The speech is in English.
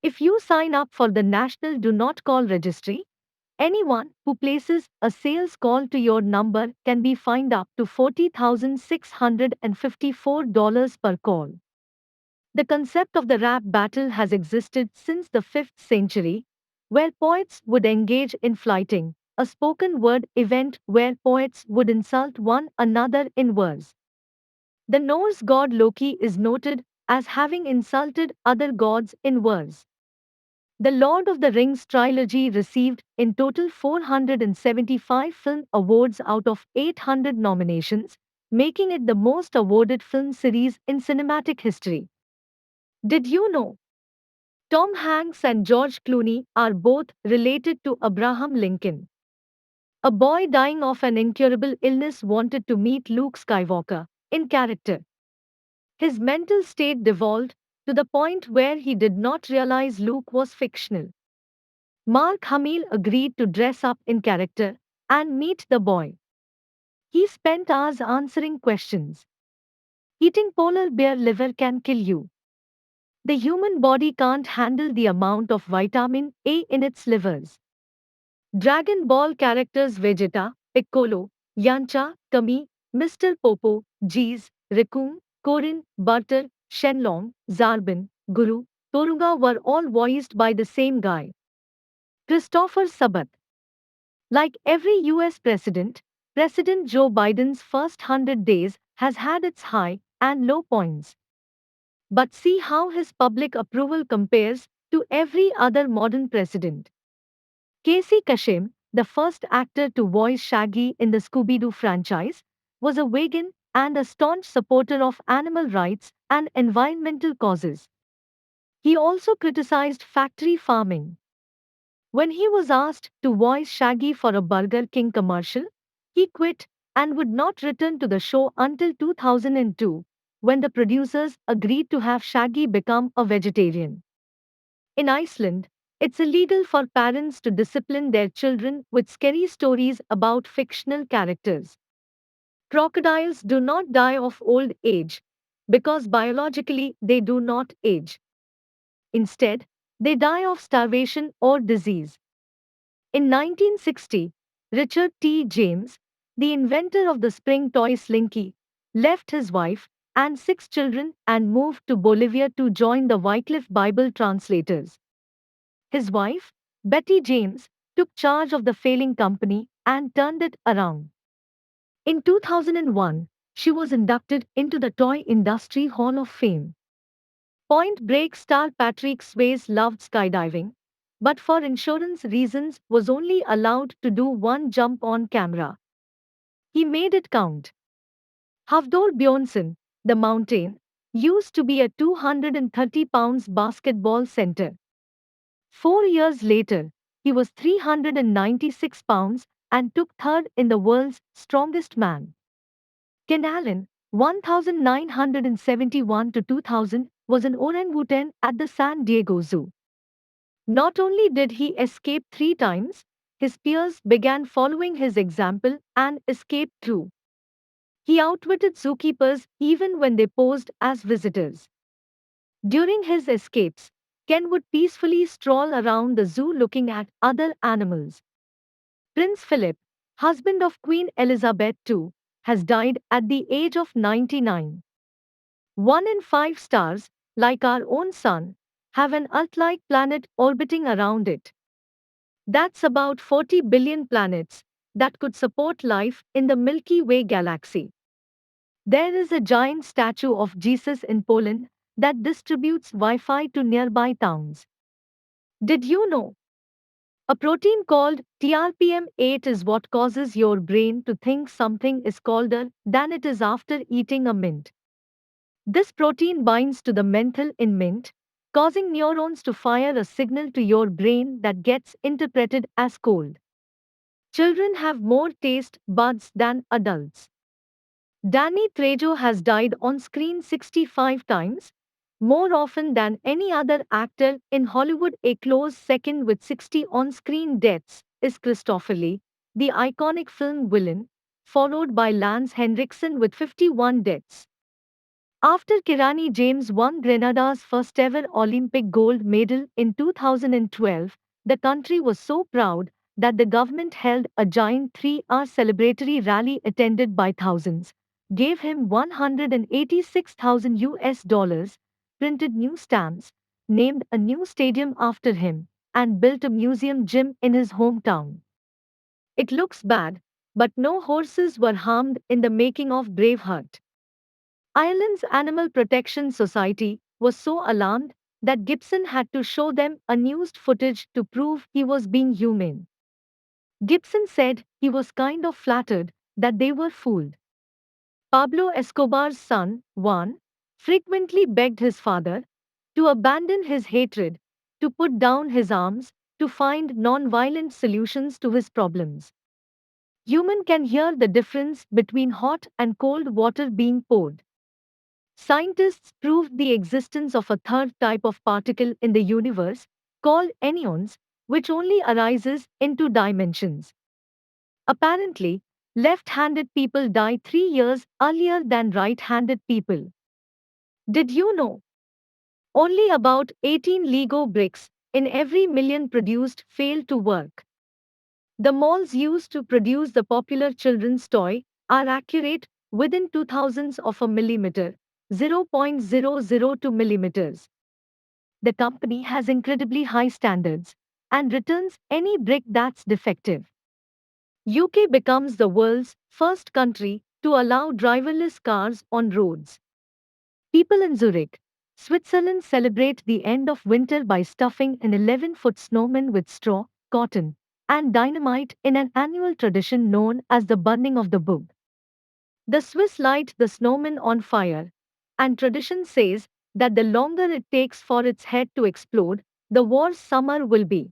If you sign up for the National Do Not Call Registry, anyone who places a sales call to your number can be fined up to $40,654 per call. The concept of the rap battle has existed since the 5th century, where poets would engage in flyting, a spoken word event where poets would insult one another in verse. The Norse god Loki is noted as having insulted other gods in verse. The Lord of the Rings trilogy received in total 475 film awards out of 800 nominations, making it the most awarded film series in cinematic history. Did you know Tom Hanks and George Clooney are both related to Abraham Lincoln? A boy dying of an incurable illness wanted to meet Luke Skywalker in character. His mental state devolved to the point where he did not realize Luke was fictional. Mark Hamill agreed to dress up in character and meet the boy. He spent hours answering questions. Eating polar bear liver can kill you. The human body can't handle the amount of vitamin A in its livers. Dragon Ball characters Vegeta, Piccolo, Yancha, Kami, Mr. Popo, Jeez, Raccoon, Korin, Butter, Shenlong, Zarbin, Guru, Toruga were all voiced by the same guy, Christopher Sabat. Like every US president, President Joe Biden's first 100 days has had its high and low points. But see how his public approval compares to every other modern president. Casey Kasem, the first actor to voice Shaggy in the Scooby Doo franchise, was a vegan and a staunch supporter of animal rights and environmental causes. He also criticized factory farming. When he was asked to voice Shaggy for a Burger King commercial, he quit and would not return to the show until 2002, when the producers agreed to have Shaggy become a vegetarian. In Iceland, it's illegal for parents to discipline their children with scary stories about fictional characters. Crocodiles do not die of old age because biologically they do not age. Instead, they die of starvation or disease. In 1960, Richard T. James, the inventor of the spring toy Slinky, left his wife and 6 children and moved to Bolivia to join the Wycliffe Bible translators. His wife, Betty James, took charge of the failing company and turned it around. In 2001, she was inducted into the Toy Industry Hall of Fame. Point Break star Patrick Swayze loved skydiving, but for insurance reasons was only allowed to do one jump on camera. He made it count. Havdor Bjornsson, the mountain, used to be a 230 pounds basketball center. 4 years later, he was 396 pounds and took third in the world's strongest man. Ken Allen, 1971 to 2000, was an orangutan at the San Diego Zoo. Not only did he escape 3 times, his peers began following his example and escaped too. He outwitted zookeepers even when they posed as visitors. During his escapes, Ken would peacefully stroll around the zoo looking at other animals. Prince Philip, husband of Queen Elizabeth II, has died at the age of 99. 1 in 5 stars, like our own sun, have an Earth-like planet orbiting around it. That's about 40 billion planets that could support life in the Milky Way galaxy. There is a giant statue of Jesus in Poland that distributes Wi Fi to nearby towns. Did you know? A protein called TRPM8 is what causes your brain to think something is colder than it is after eating a mint. This protein binds to the menthol in mint, causing neurons to fire a signal to your brain that gets interpreted as cold. Children have more taste buds than adults. Danny Trejo has died on screen 65 times, more often than any other actor in Hollywood. A close second with 60 on screen deaths is Christopher Lee, the iconic film villain, followed by Lance Henriksen with 51 deaths. After Kirani James won Grenada's first ever Olympic gold medal in 2012, the country was so proud that the government held a giant 3-hour celebratory rally attended by thousands, gave him 186,000 US dollars, printed new stamps, named a new stadium after him, and built a museum gym in his hometown. It looks bad, but no horses were harmed in the making of Braveheart. Ireland's Animal Protection Society was so alarmed that Gibson had to show them unused footage to prove he was being humane. Gibson said he was kind of flattered that they were fooled. Pablo Escobar's son, Juan, frequently begged his father to abandon his hatred, to put down his arms, to find non-violent solutions to his problems. Human can hear the difference between hot and cold water being poured. Scientists proved the existence of a third type of particle in the universe, called anyons, which only arises in two dimensions. Apparently, left handed people die 3 years earlier than right handed people. Did you know? Only about 18 Lego bricks in every million produced fail to work. The molds used to produce the popular children's toy are accurate within two thousandths of a millimeter, 0.002 millimeters. The company has incredibly high standards and returns any brick that's defective. UK becomes the world's first country to allow driverless cars on roads. People in Zurich, Switzerland celebrate the end of winter by stuffing an 11-foot snowman with straw, cotton, and dynamite in an annual tradition known as the burning of the bug. The Swiss light the snowman on fire, and tradition says that the longer it takes for its head to explode, the worse summer will be.